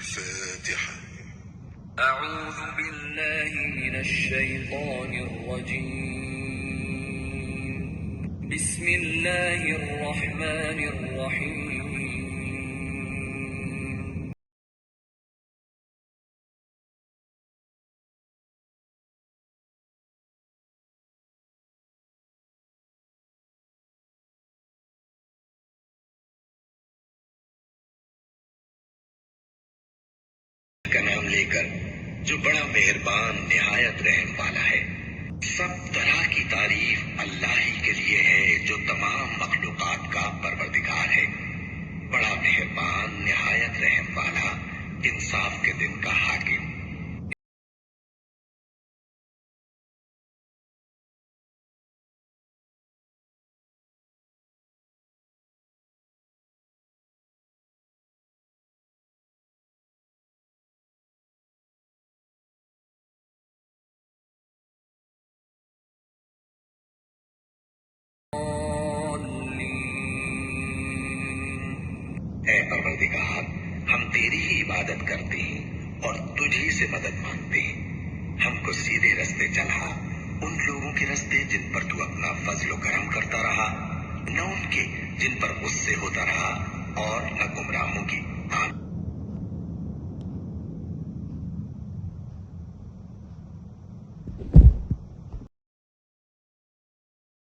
الفاتحة. أعوذ بالله من الشيطان الرجيم. بسم الله الرحمن الرحيم. کا نام لے کر جو بڑا مہربان نہایت رحم والا ہے۔ سب طرح کی تعریف اللہ ہی کے لیے ہے جو تمام مخلوقات کا پروردگار ہے، بڑا مہربان نہایت رحم والا، انصاف کے دن کا حاکم۔ اے پروردگار، ہم تیری ہی عبادت کرتے ہیں اور تجھی سے مدد مانگتے ہیں۔ ہم کو سیدھے رستے چلا، ان لوگوں کے رستے جن پر تو اپنا فضل و کرم کرتا رہا، نہ ان کے جن پر غصے ہوتا رہا